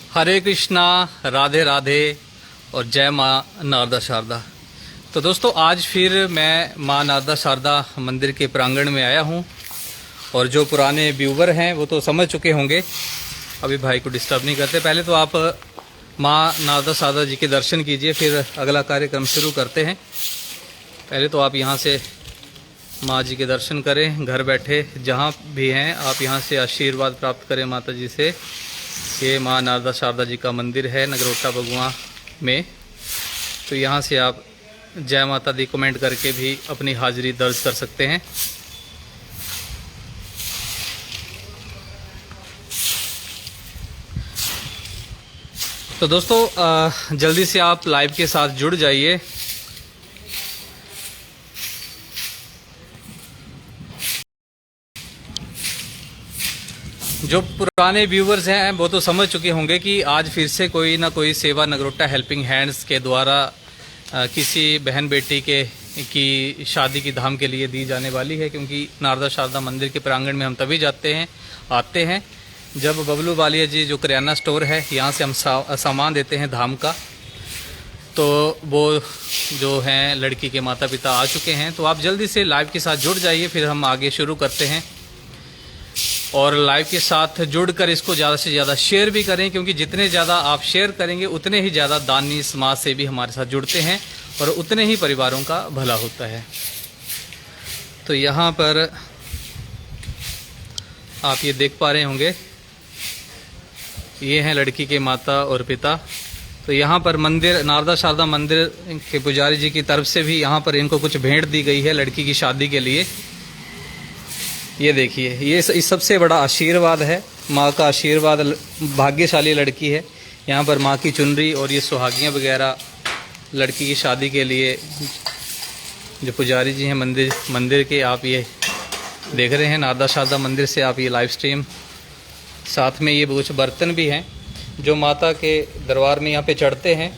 हरे कृष्णा, राधे राधे और जय माँ नारदा शारदा। तो दोस्तों आज फिर मैं माँ नारदा शारदा मंदिर के प्रांगण में आया हूँ और जो पुराने व्यूवर हैं वो तो समझ चुके होंगे, अभी भाई को डिस्टर्ब नहीं करते। पहले तो आप माँ नारदा शारदा जी के दर्शन कीजिए, फिर अगला कार्यक्रम शुरू करते हैं। पहले तो आप यहाँ से माँ जी के दर्शन करें, घर बैठे जहाँ भी हैं आप यहाँ से आशीर्वाद प्राप्त करें माता जी से। ये माँ नारदा शारदा जी का मंदिर है नगरोटा बगुआ में। तो यहाँ से आप जय माता दी कमेंट करके भी अपनी हाजिरी दर्ज कर सकते हैं। तो दोस्तों जल्दी से आप लाइव के साथ जुड़ जाइए। जो पुराने व्यूवर्स हैं वो तो समझ चुके होंगे कि आज फिर से कोई ना कोई सेवा नगरोटा हेल्पिंग हैंड्स के द्वारा किसी बहन बेटी की शादी की धाम के लिए दी जाने वाली है। क्योंकि नारदा शारदा मंदिर के प्रांगण में हम तभी आते हैं जब बबलू बालिया जी जो किराना स्टोर है यहाँ से हम सामान देते हैं धाम का। तो वो जो हैं लड़की के माता पिता आ चुके हैं। तो आप जल्दी से लाइव के साथ जुड़ जाइए, फिर हम आगे शुरू करते हैं। और लाइव के साथ जुड़कर इसको ज़्यादा से ज़्यादा शेयर भी करें, क्योंकि जितने ज़्यादा आप शेयर करेंगे उतने ही ज़्यादा दानी समाज से भी हमारे साथ जुड़ते हैं और उतने ही परिवारों का भला होता है। तो यहाँ पर आप ये देख पा रहे होंगे, ये हैं लड़की के माता और पिता। तो यहाँ पर मंदिर नारदा शारदा मंदिर के पुजारी जी की तरफ से भी यहाँ पर इनको कुछ भेंट दी गई है लड़की की शादी के लिए। ये देखिए, ये सबसे बड़ा आशीर्वाद है, माँ का आशीर्वाद। भाग्यशाली लड़की है। यहाँ पर माँ की चुनरी और ये सुहागियाँ वगैरह लड़की की शादी के लिए जो पुजारी जी हैं मंदिर के, आप ये देख रहे हैं नारदा शारदा मंदिर से आप ये लाइव स्ट्रीम। साथ में ये कुछ बर्तन भी हैं जो माता के दरबार में यहाँ पे चढ़ते हैं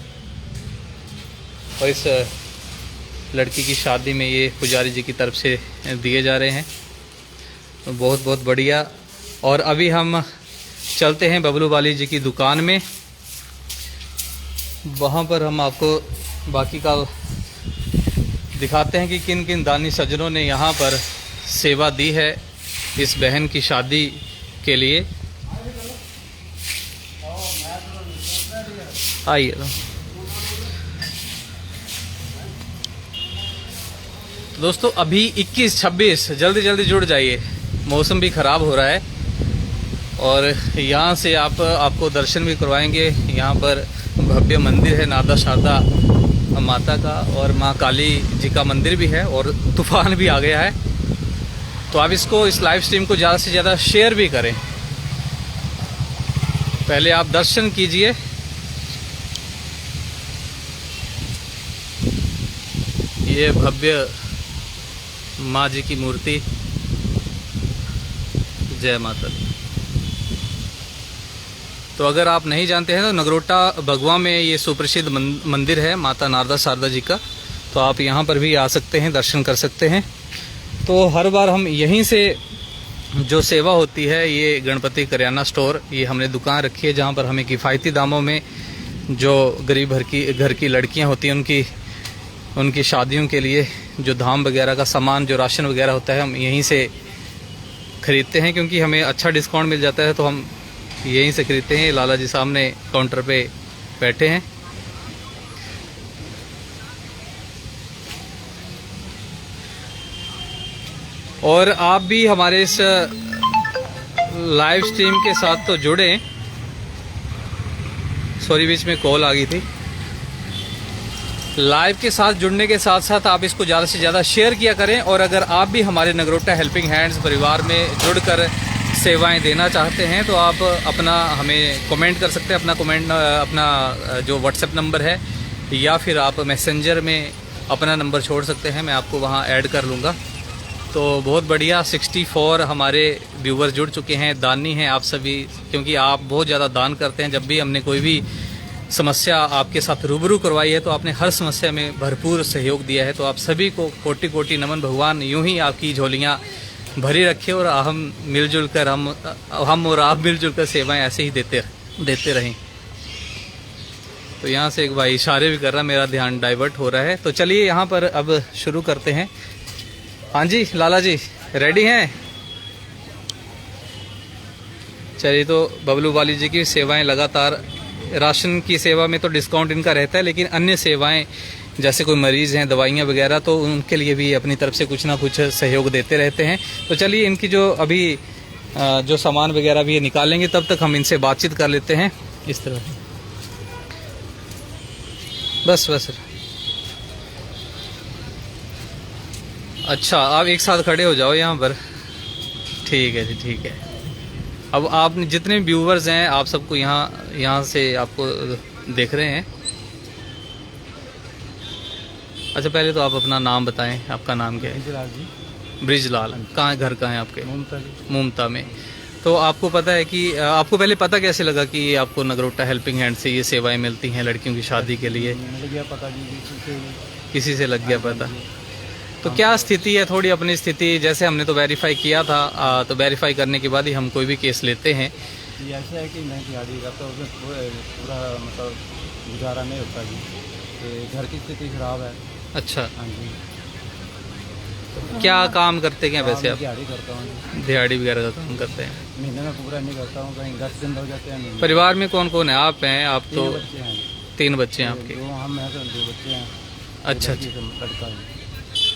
और इस लड़की की शादी में ये पुजारी जी की तरफ से दिए जा रहे हैं। तो बहुत बहुत बढ़िया। और अभी हम चलते हैं बबलू वाली जी की दुकान में, वहाँ पर हम आपको बाकी का दिखाते हैं कि किन किन दानी सज्जनों ने यहाँ पर सेवा दी है इस बहन की शादी के लिए। आइए दोस्तों, अभी 21-26 जल्दी जल्दी जुड़ जाइए। मौसम भी ख़राब हो रहा है और यहाँ से आपको दर्शन भी करवाएंगे। यहाँ पर भव्य मंदिर है नारदा शारदा माता का और माँ काली जी का मंदिर भी है और तूफान भी आ गया है। तो आप इस लाइव स्ट्रीम को ज़्यादा से ज़्यादा शेयर भी करें। पहले आप दर्शन कीजिए। ये भव्य माँ जी की मूर्ति। जय माता दी। तो अगर आप नहीं जानते हैं तो नगरोटा बगुआ में ये सुप्रसिद्ध मंदिर है माता नारदा शारदा जी का। तो आप यहाँ पर भी आ सकते हैं, दर्शन कर सकते हैं। तो हर बार हम यहीं से जो सेवा होती है, ये गणपति किराना स्टोर, ये हमने दुकान रखी है जहाँ पर हमें किफ़ायती दामों में जो गरीब घर की लड़कियाँ होती हैं उनकी शादियों के लिए जो धाम वगैरह का सामान, जो राशन वगैरह होता है, हम यहीं से ख़रीदते हैं। क्योंकि हमें अच्छा डिस्काउंट मिल जाता है तो हम यहीं से ख़रीदते हैं। लाला जी सामने काउंटर पे बैठे हैं। और आप भी हमारे इस लाइव स्ट्रीम के साथ तो जुड़ें। सॉरी, बीच में कॉल आ गई थी। लाइव के साथ जुड़ने के साथ साथ आप इसको ज़्यादा से ज़्यादा शेयर किया करें। और अगर आप भी हमारे नगरोटा हेल्पिंग हैंड्स परिवार में जुड़कर सेवाएं देना चाहते हैं तो आप हमें कमेंट कर सकते हैं। अपना जो व्हाट्सएप नंबर है या फिर आप मैसेंजर में अपना नंबर छोड़ सकते हैं, मैं आपको वहां ऐड कर लूँगा। तो बहुत बढ़िया, 64 हमारे व्यूवर्स जुड़ चुके हैं, दानी हैं आप सभी। क्योंकि आप बहुत ज़्यादा दान करते हैं। जब भी हमने कोई भी समस्या आपके साथ रूबरू करवाई है तो आपने हर समस्या में भरपूर सहयोग दिया है। तो आप सभी को कोटि कोटि नमन। भगवान यूं ही आपकी झोलियां भरी रखे और हम और आप मिलजुल कर सेवाएं ऐसे ही देते रहें। तो यहाँ से एक भाई इशारे भी कर रहा, मेरा ध्यान डाइवर्ट हो रहा है। तो चलिए यहाँ पर अब शुरू करते हैं। हाँ जी लाला जी रेडी हैं? चलिए, तो बबलू वाली जी की सेवाएं लगातार, राशन की सेवा में तो डिस्काउंट इनका रहता है, लेकिन अन्य सेवाएं जैसे कोई मरीज हैं, दवाइयाँ वगैरह, तो उनके लिए भी अपनी तरफ से कुछ ना कुछ सहयोग देते रहते हैं। तो चलिए इनकी जो अभी जो सामान वगैरह भी निकालेंगे, तब तक हम इनसे बातचीत कर लेते हैं। इस तरह बस अच्छा, आप एक साथ खड़े हो जाओ यहाँ पर। ठीक है जी, ठीक है। अब आप जितने व्यूवर्स हैं, आप सबको यहाँ से आपको देख रहे हैं। अच्छा, पहले तो आप अपना नाम बताएं, आपका नाम क्या है? ब्रिजलाल जी। ब्रिजलाल, कहाँ घर कहाँ है आपके? मुमता। मुमता में। तो आपको पता है कि आपको पहले पता कैसे लगा कि आपको नगरोटा हेल्पिंग हैंड से ये सेवाएं मिलती हैं लड़कियों की शादी के लिए? लग गया पता जी, किसी से लग गया पता। तो क्या स्थिति है, थोड़ी अपनी स्थिति, जैसे हमने तो वेरीफाई किया था, तो वेरीफाई करने के बाद ही हम कोई भी केस लेते हैं। ये ऐसा है कि मैं दिहाड़ी करता हूँ, उसमें पूरा मतलब गुजारा नहीं होता जी, तो घर की स्थिति खराब है। अच्छा, हाँ जी। क्या काम करते हैं वैसे आप? दिहाड़ी करता हूँ। दिहाड़ी वगैरह का काम करते हैं? महीने में पूरा नहीं करता हूँ, कहीं 10 दिन हो जाते हैं। परिवार में कौन कौन है? आप हैं, आप तो 3 बच्चे हैं। 3 बच्चे हैं आपके? 2 हम हैं, तो 2 बच्चे हैं। अच्छा, लड़का है।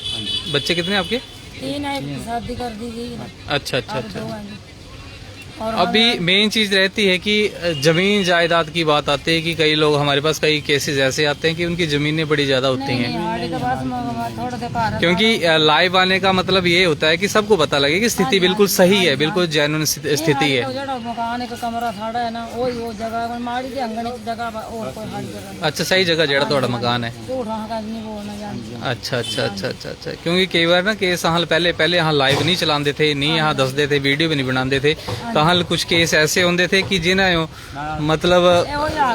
हाँ जी। बच्चे कितने आपके? 3 है, शादी कर दी गई। अच्छा अच्छा अब 2 अच्छा। हैं। और अभी मेन चीज रहती है कि जमीन जायदाद की बात आती है कि कई लोग, हमारे पास कई केसेस ऐसे आते हैं कि उनकी जमीनें बड़ी ज्यादा होती हैं। हाड़ी के पास थोड़ा देखा क्योंकि लाइव आने का मतलब ये होता है कि सबको पता लगे कि स्थिति बिल्कुल सही है, बिल्कुल जेन्युइन स्थिति है। मकान का कमरा साड़ा है ना, वो जगह माड़ी की अंगने की जगह और कोई हाड़ी जगह अच्छा, सही जगह जेड़ा थोड़ा मकान है। झूठा का नहीं बोलना जानती। अच्छा अच्छा अच्छा अच्छा अच्छा। क्योंकि कई बार ना केस हाल पहले यहाँ लाइव नहीं चलाते थे, नहीं यहाँ दसते थे, वीडियो भी नहीं बनाते थे, तो हाल कुछ केस ऐसे होंगे थे कि जिन्हें मतलब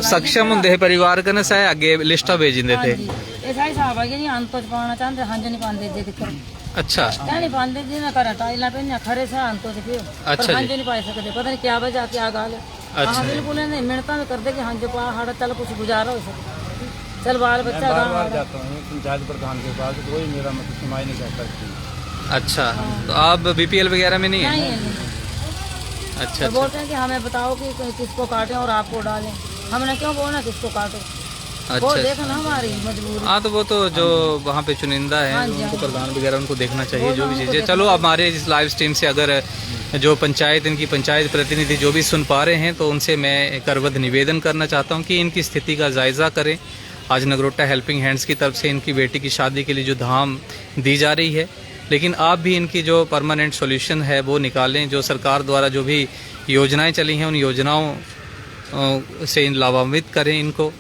सक्षम होंगे परिवार का ना सह अगे लिस्टा भेज देते थे। ऐसा ही साहब है, हम तो पाना चाहते हंज नहीं पाते जे दिक्कत। अच्छा, क्या नहीं पाते जी ना, करा टाइला पे खड़े से हम तो फिर अच्छा हंज नहीं पाए सकते, पता नहीं क्या वजह क्या गाल है। अच्छा, बिल्कुल नहीं, मिनटा में कर दे कि हंज पा हाड़ा चल कुछ गुजारा हो सके, चल बाल बच्चा मैं गाँव बार जाता हूँ पंचायत प्रधान के पास, कोई मेरा मतलब सुनवाई नहीं करता। अच्छा, तो आप बीपीएल वगैरह में नहीं है? नहीं। अच्छा, तो बोलते हैं कि हमें बताओ कि किसको काटें और आपको डालें। हमने क्यों बोलना किसको काटो, वो अच्छा। देखना हमारी मजबूरी। हाँ, तो वो तो जो वहाँ पे चुनिंदा है, उनको प्रधान वगैरह उनको देखना चाहिए जो भी चीज़ें। चलो, अब हमारे इस लाइव स्ट्रीम से अगर जो पंचायत, इनकी पंचायत प्रतिनिधि जो भी सुन पा रहे हैं, तो उनसे मैं करवद निवेदन करना चाहता हूँ कि इनकी स्थिति का जायज़ा करें। आज नगरोटा हेल्पिंग हैंड्स की तरफ से इनकी बेटी की शादी के लिए जो धाम दी जा रही है, लेकिन आप भी इनकी जो परमानेंट सॉल्यूशन है वो निकालें। जो सरकार द्वारा जो भी योजनाएं चली हैं, उन योजनाओं से लाभान्वित करें, इनको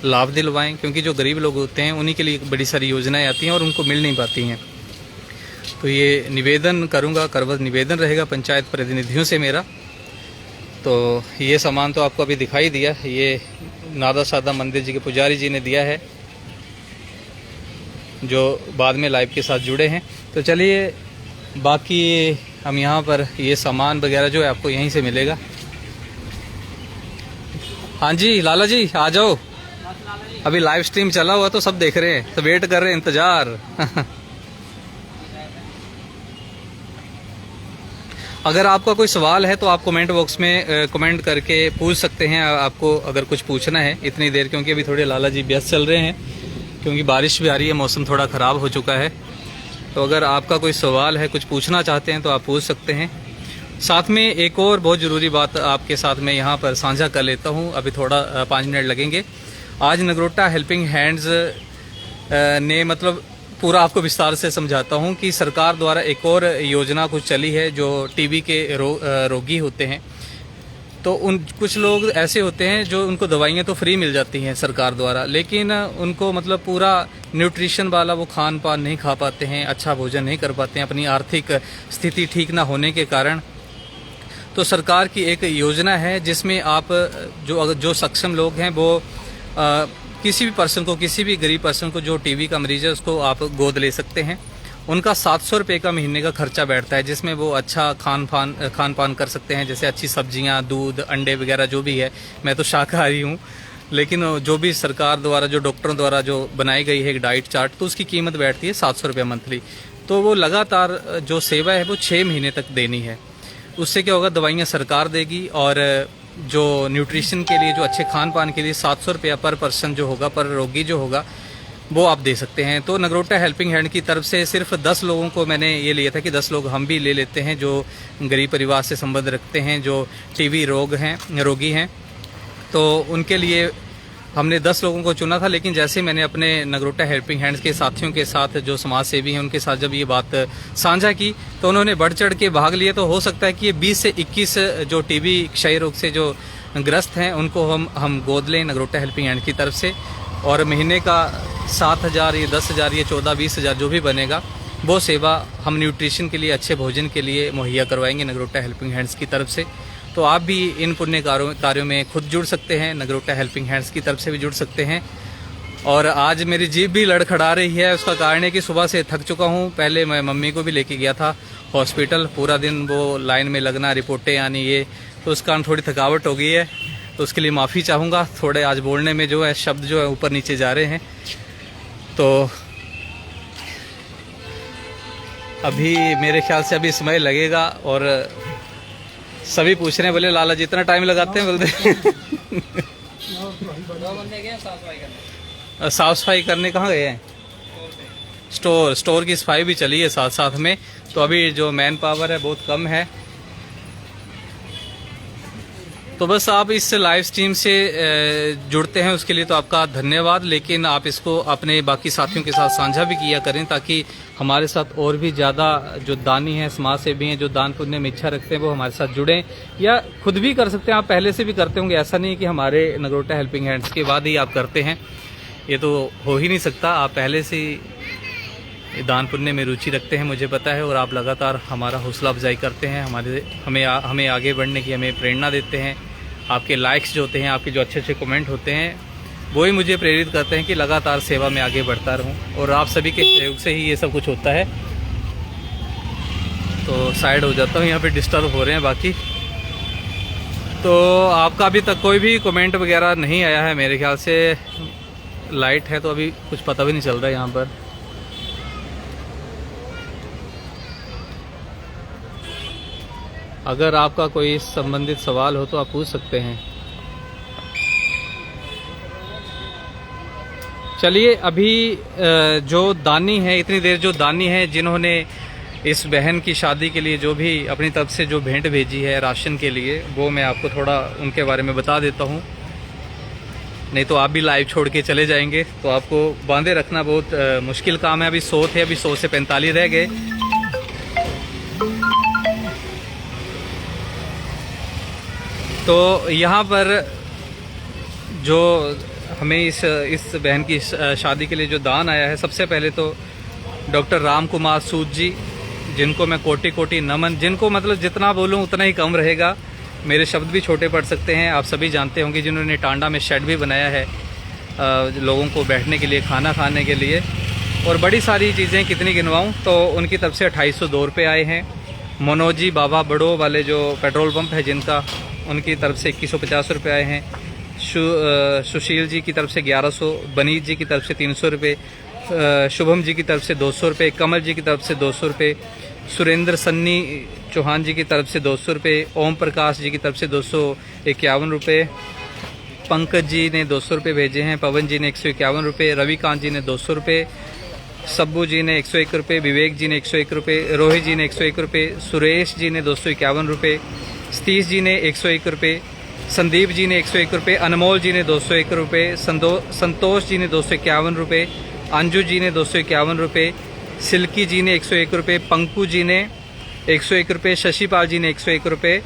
लाभ दिलवाएं, क्योंकि जो गरीब लोग होते हैं उन्हीं के लिए बड़ी सारी योजनाएं आती हैं और उनको मिल नहीं पाती हैं। तो ये निवेदन करूंगा, करवद निवेदन रहेगा पंचायत प्रतिनिधियों से मेरा। तो ये सामान तो आपको अभी दिखाई दिया, ये नादा सादा मंदिर जी के पुजारी जी ने दिया है, जो बाद में लाइव के साथ जुड़े हैं। तो चलिए, बाकी हम यहाँ पर ये सामान वगैरह जो है आपको यहीं से मिलेगा। हाँ जी लाला जी, आ जाओ। अभी लाइव स्ट्रीम चला हुआ तो सब देख रहे हैं, तो वेट कर रहे हैं, इंतजार। अगर आपका कोई सवाल है तो आप कमेंट बॉक्स में कमेंट करके पूछ सकते हैं, आपको अगर कुछ पूछना है इतनी देर, क्योंकि अभी थोड़े लाला जी व्यस्त चल रहे हैं, क्योंकि बारिश भी आ रही है, मौसम थोड़ा ख़राब हो चुका है। तो अगर आपका कोई सवाल है, कुछ पूछना चाहते हैं तो आप पूछ सकते हैं। साथ में एक और बहुत ज़रूरी बात आपके साथ मैं यहाँ पर साझा कर लेता हूँ, अभी थोड़ा 5 मिनट लगेंगे। आज नगरोटा हेल्पिंग हैंड्स ने मतलब पूरा आपको विस्तार से समझाता हूँ कि सरकार द्वारा एक और योजना कुछ चली है, जो टीबी के रोगी होते हैं, तो उन कुछ लोग ऐसे होते हैं जो उनको दवाइयाँ तो फ्री मिल जाती हैं सरकार द्वारा, लेकिन उनको मतलब पूरा न्यूट्रिशन वाला वो खान पान नहीं खा पाते हैं, अच्छा भोजन नहीं कर पाते हैं अपनी आर्थिक स्थिति ठीक ना होने के कारण। तो सरकार की एक योजना है जिसमें आप जो सक्षम लोग हैं वो किसी भी पर्सन को, किसी भी गरीब पर्सन को जो टीबी का मरीज है उसको आप गोद ले सकते हैं। उनका 700 रुपये का महीने का खर्चा बैठता है, जिसमें वो अच्छा खान पान कर सकते हैं, जैसे अच्छी सब्जियां, दूध, अंडे वगैरह जो भी है। मैं तो शाकाहारी हूँ, लेकिन जो भी सरकार द्वारा, जो डॉक्टरों द्वारा जो बनाई गई है एक डाइट चार्ट, तो उसकी कीमत बैठती है 700 रुपये मंथली। तो वो लगातार जो सेवा है वो 6 महीने तक देनी है। उससे क्या होगा, दवाइयाँ सरकार देगी और जो न्यूट्रिशन के लिए, जो अच्छे खान पान के लिए 700 रुपया पर पर्सन जो होगा, पर रोगी जो होगा, वो आप दे सकते हैं। तो नगरोटा हेल्पिंग हैंड की तरफ से सिर्फ 10 लोगों को मैंने ये लिया था कि 10 लोग हम भी ले लेते हैं जो गरीब परिवार से संबंध रखते हैं, जो टीबी रोगी हैं, तो उनके लिए हमने 10 लोगों को चुना था। लेकिन जैसे मैंने अपने नगरोटा हेल्पिंग हैंड्स के साथियों के साथ, जो समाज सेवी हैं, उनके साथ जब ये बात साझा की तो उन्होंने बढ़ चढ़ के भाग लिए। तो हो सकता है कि ये 20 से 21 जो टीबी क्षय रोग से जो ग्रस्त हैं उनको हम गोद लें नगरोटा हेल्पिंग हैंड की तरफ से, और महीने का 7,000 या 10,000 या 14-20,000 जो भी बनेगा, वो सेवा हम न्यूट्रिशन के लिए, अच्छे भोजन के लिए मुहैया करवाएंगे नगरोटा हेल्पिंग हैंड्स की तरफ से। तो आप भी इन पुण्य कार्यों में खुद जुड़ सकते हैं, नगरोटा हेल्पिंग हैंड्स की तरफ से भी जुड़ सकते हैं। और आज मेरी जीभ भी लड़खड़ा रही है, उसका कारण है कि सुबह से थक चुका हूँ। पहले मैं मम्मी को भी लेके गया था हॉस्पिटल, पूरा दिन वो लाइन में लगना, रिपोर्टें आनी, ये, तो उस कारण थोड़ी थकावट हो गई है। तो उसके लिए माफ़ी चाहूँगा, थोड़े आज बोलने में जो है शब्द जो है ऊपर नीचे जा रहे हैं। तो अभी मेरे ख्याल से अभी समय लगेगा, और सभी पूछ रहे हैं, बोले लाला जी इतना टाइम लगाते हैं, बोलते साफ सफाई करने कहाँ गए हैं? स्टोर की सफाई भी चली है साथ साथ में। तो अभी जो मैन पावर है बहुत कम है। तो बस आप इस लाइव स्ट्रीम से जुड़ते हैं उसके लिए तो आपका धन्यवाद, लेकिन आप इसको अपने बाकी साथियों के साथ साझा भी किया करें, ताकि हमारे साथ और भी ज़्यादा जो दानी हैं, समाज सेवी हैं, जो दान पुण्य में इच्छा रखते हैं, वो हमारे साथ जुड़ें, या खुद भी कर सकते हैं। आप पहले से भी करते होंगे, ऐसा नहीं कि हमारे नगरोटा हेल्पिंग हैंड्स के बाद ही आप करते हैं, ये तो हो ही नहीं सकता। आप पहले से दान पुण्य में रुचि रखते हैं, मुझे पता है, और आप लगातार हमारा हौसला अफजाई करते हैं, हमें आगे बढ़ने की हमें प्रेरणा देते हैं। आपके लाइक्स जो होते हैं, आपके जो अच्छे अच्छे कमेंट होते हैं, वो ही मुझे प्रेरित करते हैं कि लगातार सेवा में आगे बढ़ता रहूं, और आप सभी के सहयोग से ही ये सब कुछ होता है। तो साइड हो जाता हूँ, यहाँ पे डिस्टर्ब हो रहे हैं बाकी। तो आपका अभी तक कोई भी कमेंट वगैरह नहीं आया है मेरे ख्याल से। लाइट है तो अभी कुछ पता भी नहीं चल रहा है यहाँ पर। अगर आपका कोई संबंधित सवाल हो तो आप पूछ सकते हैं। चलिए, अभी जो दानी है, इतनी देर जो दानी है, जिन्होंने इस बहन की शादी के लिए जो भी अपनी तरफ से जो भेंट भेजी है राशन के लिए, वो मैं आपको थोड़ा उनके बारे में बता देता हूँ, नहीं तो आप भी लाइव छोड़ के चले जाएंगे। तो आपको बांधे रखना बहुत मुश्किल काम है। अभी 100 थे, अभी 100 से 45 रह गए। तो यहाँ पर जो हमें इस बहन की शादी के लिए जो दान आया है, सबसे पहले तो डॉक्टर राम कुमार सूद जी, जिनको मैं कोटि कोटि नमन, जिनको मतलब जितना बोलूँ उतना ही कम रहेगा, मेरे शब्द भी छोटे पड़ सकते हैं। आप सभी जानते होंगे, जिन्होंने टांडा में शेड भी बनाया है लोगों को बैठने के लिए, खाना खाने के लिए, और बड़ी सारी चीज़ें, कितनी गिनवाऊँ। तो उनकी तरफ से 2802 रुपये आए हैं। मनोजी बाबा बड़ो वाले जो पेट्रोल पंप है जिनका, उनकी तरफ से 2150 रुपये आए हैं। सुशील जी की तरफ से 1100, बनीत जी की तरफ से 300 रुपये, शुभम जी की तरफ से 200 रुपये, कमल जी की तरफ से 200 रुपये, सुरेंद्र सन्नी चौहान जी की तरफ से 200 रुपये, ओम प्रकाश जी की तरफ से 251 रुपये, पंकज जी ने 200 रुपये भेजे हैं, पवन जी ने 151 रुपये, रविकांत जी ने 200 रुपये, सब्बू जी ने 101 रुपये, विवेक जी ने 101 रुपये, रोहित जी ने 101 रुपये, सुरेश जी ने 251 रुपये, सतीश जी ने 101 रुपये, संदीप जी ने 101 रुपये, अनमोल जी ने 201 रुपये, संतोष जी ने 251 रुपये, अंजू जी ने 251 रुपये, सिल्की जी ने 101 रुपये, पंकु जी ने 101 रुपये, शशिपाल जी ने 101 रुपये,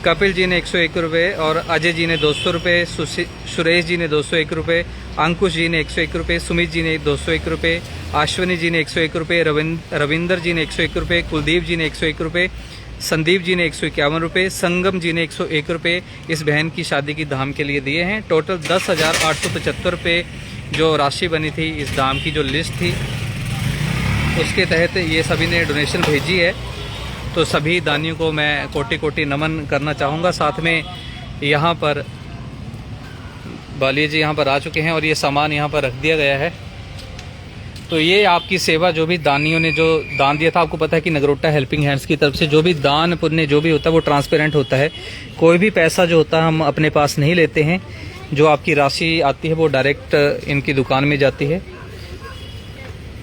कपिल जी ने 101 रुपये, और अजय जी ने 200 रुपये, सुरेश जी ने 201 रुपये, अंकुश जी ने 101 रुपये, सुमित जी ने 201 रुपये, अश्विनी जी ने 101 रुपये, रविंदर जी ने 101 रुपये, कुलदीप जी ने 101 रुपये, संदीप जी ने 151 रुपये, संगम जी ने 101 रुपये इस बहन की शादी की दाम के लिए दिए हैं। टोटल 10,875 रुपये जो राशि बनी थी, इस दाम की जो लिस्ट थी, उसके तहत ये सभी ने डोनेशन भेजी है। तो सभी दानियों को मैं कोटि कोटि नमन करना चाहूँगा। साथ में यहाँ पर बालिया जी यहाँ पर आ चुके हैं और ये सामान यहाँ पर रख दिया गया है। तो ये आपकी सेवा जो भी दानियों ने जो दान दिया था, आपको पता है कि नगरोटा हेल्पिंग हैंड्स की तरफ से जो भी दान पुण्य जो भी होता है वो ट्रांसपेरेंट होता है। कोई भी पैसा जो होता है हम अपने पास नहीं लेते हैं। जो आपकी राशि आती है वो डायरेक्ट इनकी दुकान में जाती है।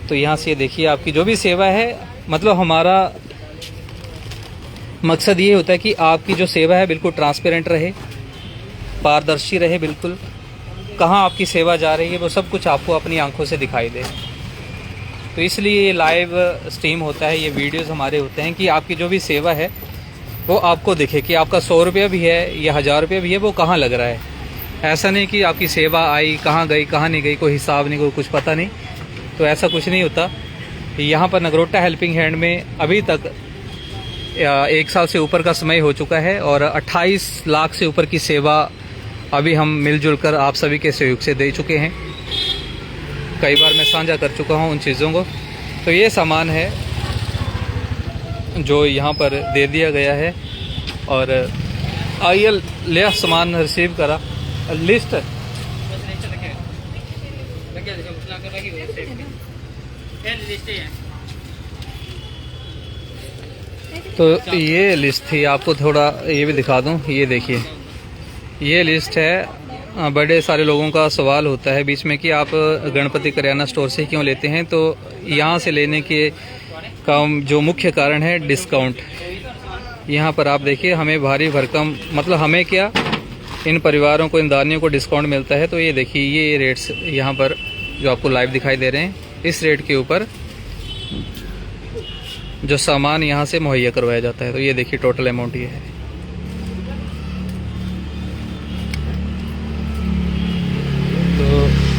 तो यहाँ से ये देखिए आपकी जो भी सेवा है, मतलब हमारा मकसद ये होता है कि आपकी जो सेवा है बिल्कुल ट्रांसपेरेंट रहे, पारदर्शी रहे, बिल्कुल कहाँ आपकी सेवा जा रही है वो सब कुछ आपको अपनी आंखों से दिखाई दे। तो इसलिए ये लाइव स्ट्रीम होता है, ये वीडियोस हमारे होते हैं कि आपकी जो भी सेवा है वो आपको दिखे कि आपका 100 रुपया भी है या 1000 रुपया भी है वो कहाँ लग रहा है। ऐसा नहीं कि आपकी सेवा आई कहाँ गई कहाँ नहीं गई, कोई हिसाब नहीं, कोई कुछ पता नहीं। तो ऐसा कुछ नहीं होता। यहाँ पर नगरोटा हेल्पिंग हैंड में अभी तक 1 साल से ऊपर का समय हो चुका है और 28 लाख से ऊपर की सेवा अभी हम मिलजुल कर आप सभी के सहयोग से दे चुके हैं। कई बार मैं साझा कर चुका हूँ उन चीज़ों को। तो ये सामान है जो यहाँ पर दे दिया गया है और आइए ले सामान रिसीव करा लिस्ट तो ये लिस्ट थी, आपको थोड़ा ये भी दिखा दूं। ये देखिए ये लिस्ट है। बड़े सारे लोगों का सवाल होता है बीच में कि आप गणपति करियाना स्टोर से क्यों लेते हैं। तो यहाँ से लेने के का जो मुख्य कारण है डिस्काउंट। यहाँ पर आप देखिए हमें भारी भरकम, मतलब हमें क्या, इन परिवारों को, इन दानियों को डिस्काउंट मिलता है। तो ये देखिए ये रेट्स यहाँ पर जो आपको लाइव दिखाई दे रहे हैं, इस रेट के ऊपर जो सामान यहाँ से मुहैया करवाया जाता है। तो ये देखिए टोटल अमाउंट ये है। तो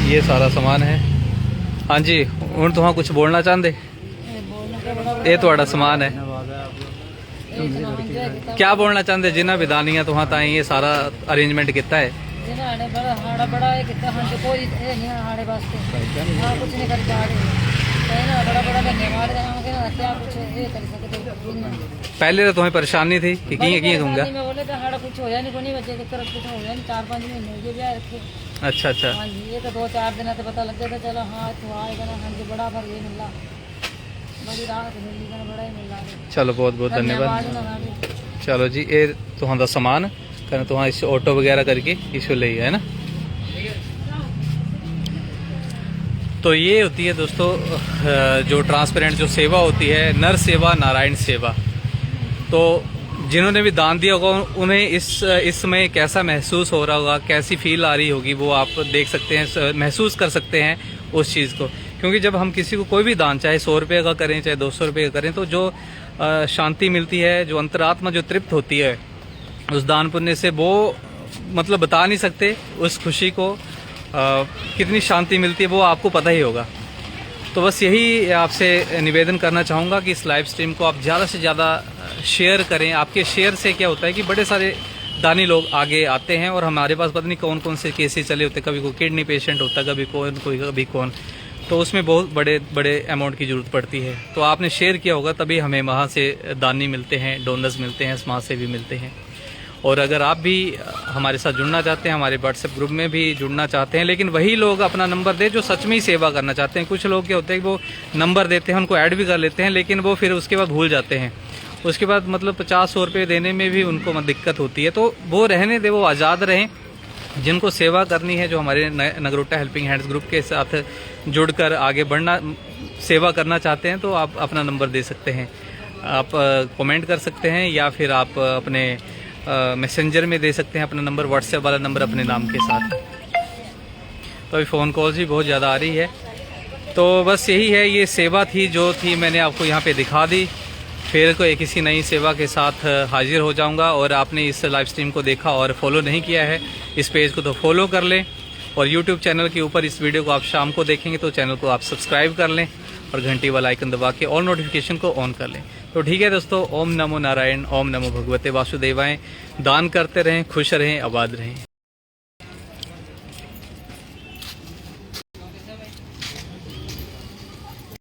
ये सारा सामान है। हाँ जी, हूँ तुम कुछ बोलना चाहते? ये थोड़ा सामान है, क्या बोलना चाहते जिन्हें भी दानियां तुहां ताई ये सारा अरेंजमेंट किया है? पहले तो तुम्हें परेशानी थी कि कहूँगा। अच्छा अच्छा, ये तो 2-4 दिन से पता लग गया था। चलो हाँ तो आएगा ना, हाँ जी बड़ा भर ये मिल रहा, बड़ी राहत मिली, बड़ा ही मिल रहा है। चलो बहुत बहुत धन्यवाद। चलो जी, ये तुहां सामान कर तुहां इस ऑटो वगैरह करके इसको ले है ना। तो ये होती है दोस्तों जो ट्रांसपेरेंट जो सेवा होती है, नर सेवा नारायण सेवा। तो जिन्होंने भी दान दिया होगा उन्हें इस समय कैसा महसूस हो रहा होगा, कैसी फील आ रही होगी, वो आप देख सकते हैं, महसूस कर सकते हैं उस चीज़ को। क्योंकि जब हम किसी को कोई भी दान, चाहे 100 रुपये का करें चाहे 200 रुपये का करें, तो जो शांति मिलती है, जो अंतरात्मा जो तृप्त होती है उस दान पुण्य से, वो मतलब बता नहीं सकते उस खुशी को। कितनी शांति मिलती है वो आपको पता ही होगा। तो बस यही आपसे निवेदन करना चाहूँगा कि इस लाइव स्ट्रीम को आप ज़्यादा से ज़्यादा शेयर करें। आपके शेयर से क्या होता है कि बड़े सारे दानी लोग आगे आते हैं और हमारे पास पता नहीं कौन कौन से केसेस चले होते हैं। कभी कोई किडनी पेशेंट होता है, कभी कौन, तो उसमें बहुत बड़े बड़े अमाउंट की ज़रूरत पड़ती है। तो आपने शेयर किया होगा तभी हमें वहाँ से दानी मिलते हैं, डोनर्स मिलते हैं, समाज सेवी मिलते हैं। और अगर आप भी हमारे साथ जुड़ना चाहते हैं, हमारे व्हाट्सएप ग्रुप में भी जुड़ना चाहते हैं, लेकिन वही लोग अपना नंबर दे जो सच में ही सेवा करना चाहते हैं। कुछ लोग क्या होते हैं कि वो नंबर देते हैं, उनको ऐड भी कर लेते हैं, लेकिन वो फिर उसके बाद भूल जाते हैं। उसके बाद मतलब 50-100 रुपये देने में भी उनको दिक्कत होती है। तो वो रहने दे, वो आज़ाद रहें। जिनको सेवा करनी है, जो हमारे नगरोटा हेल्पिंग हैंड्स ग्रुप के साथ जुड़कर आगे बढ़ना, सेवा करना चाहते हैं, तो आप अपना नंबर दे सकते हैं। आप कमेंट कर सकते हैं या फिर आप अपने मैसेंजर में दे सकते हैं अपना नंबर, व्हाट्सएप वाला नंबर अपने नाम के साथ। तो अभी फ़ोन कॉल्स भी बहुत ज़्यादा आ रही है। तो बस यही है, ये सेवा थी जो थी, मैंने आपको यहाँ पे दिखा दी। फिर कोई किसी नई सेवा के साथ हाजिर हो जाऊंगा। और आपने इस लाइव स्ट्रीम को देखा और फॉलो नहीं किया है इस पेज को, तो फॉलो कर लें। और यूट्यूब चैनल के ऊपर इस वीडियो को आप शाम को देखेंगे तो चैनल को आप सब्सक्राइब कर लें और घंटी वाला आइकन दबा के ऑल नोटिफिकेशन को ऑन कर लें। तो ठीक है दोस्तों, ओम नमो नारायण, ओम नमो भगवते वासुदेवाय। दान करते रहें, खुश रहें, आबाद रहें।